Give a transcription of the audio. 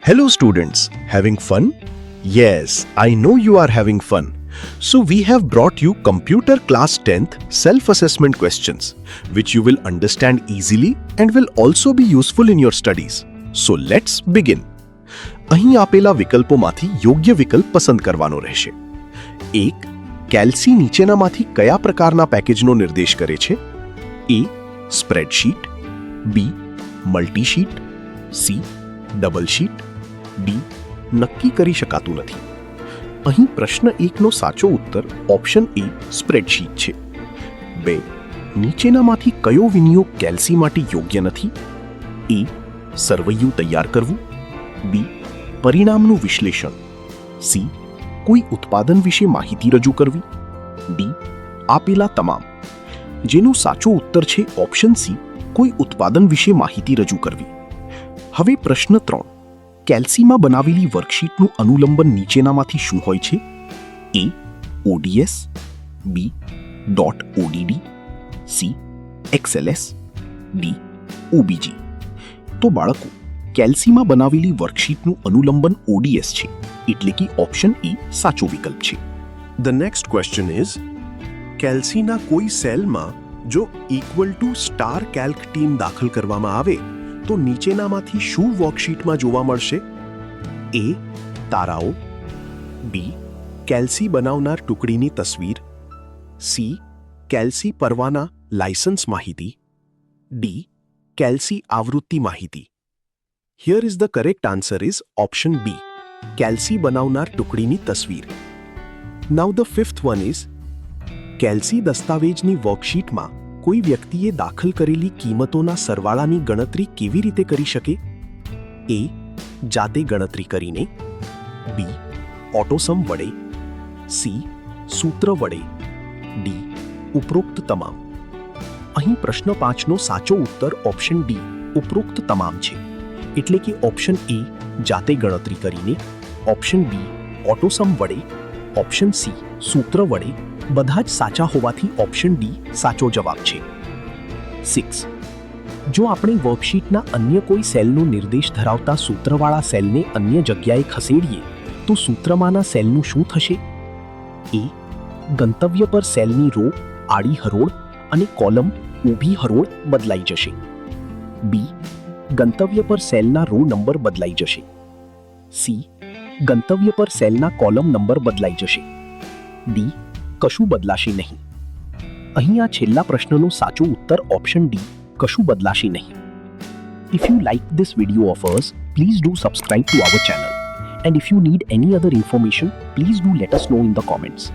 Hello students, having fun? Yes, I know you are having fun. So we have brought you Computer Class 10th Self-Assessment questions, which you will understand easily and will also be useful in your studies. So let's begin. અહીં આપેલા વિકલ્પોમાંથી યોગ્ય વિકલ્પ પસંદ કરવાનો રહેશે. 1. કેલ્સી નીચેનામાંથી કયા પ્રકારના પેકેજનો નિર્દેશ કરે છે? A. Spreadsheet, B. મલ્ટીશીટ, C. Double sheet, D. નક્કી કરી શકાતું નથી. અહીં પ્રશ્ન 1નો સાચો ઉત્તર ઓપ્શન A સ્પ્રેડશીટ છે. 2. નીચેનામાંથી કયો વિનિયોગ કેલ્સી માટે યોગ્ય નથી? A. સરવૈયું તૈયાર કરવું, B. પરિણામનું વિશ્લેષણ, C. કોઈ ઉત્પાદન વિશે માહિતી રજૂ કરવી, D. આપેલા તમામ. જેનો સાચો ઉત્તર છે ઓપ્શન C કોઈ ઉત્પાદન વિશે માહિતી રજૂ કરવી. હવે પ્રશ્ન 3. કેલ્સીમાં બનાવેલી વર્કશીટનું અનુલંબન નીચેનામાંથી શું હોય છે? A. ODS, B. .odd, C. XLS, D. OBJ. તો બાળકો, કેલ્સીમાં બનાવેલી વર્કશીટનું અનુલંબન ODS છે, એટલે કે ઓપ્શન E સાચો વિકલ્પ છે. The next question is, કેલ્સીના કોઈ સેલમાં જો equal to star Calc team દાખલ કરવામાં આવે તો નીચેનામાંથી શું વર્કશીટમાં જોવા મળશે? A. તારાઓ, B. કેલ્સી બનાવનાર ટુકડીની તસવીર, C. કેલ્સી પરવાના લાયસન્સ માહિતી, D. કેલ્સી આવૃત્તિ માહિતી. Here is the correct answer is option B. કેલ્સી બનાવનાર ટુકડીની તસવીર. Now the fifth one is, કેલ્સી દસ્તાવેજની વર્કશીટમાં કોઈ વ્યક્તિએ દાખલ કરેલી કિંમતોના સરવાળાની ગણતરી કેવી રીતે કરી શકે? A. જાતે ગણતરી કરીને, B. ઓટોસમ વડે, C. સૂત્ર વડે, D. ઉપરોક્ત તમામ. અહીં પ્રશ્ન 5નો સાચો ઉત્તર ઓપ્શન D ઉપરોક્ત તમામ છે, એટલે કે ઓપ્શન A જાતે ગણતરી કરીને, ઓપ્શન B ઓટોસમ વડે, ઓપ્શન C સૂત્ર વડે બધા જ સાચા હોવાથી ઓપ્શન D સાચો જવાબ છે. 6. જો આપણે વર્કશીટના અન્ય કોઈ સેલનો નિર્દેશ ધરાવતા સૂત્રવાળા સેલને અન્ય જગ્યાએ ખસેડીએ તો સૂત્રમાંના સેલનું શું થશે? A. ગંતવ્ય પર સેલની રો આડી હરોળ અને કોલમ ઊભી હરોળ બદલાઈ જશે. B. ગંતવ્ય પર સેલના રો નંબર બદલાઈ જશે. C. ગંતવ્ય પર સેલના કોલમ નંબર બદલાઈ જશે. D. કશું બદલાશે નહીં. અહીં આ છેલ્લા પ્રશ્નનો સાચો ઉત્તર ઓપ્શન D કશું બદલાશે નહીં. If you like this video of ours, please do subscribe to our channel. And if you need any other information, please do let us know in the comments.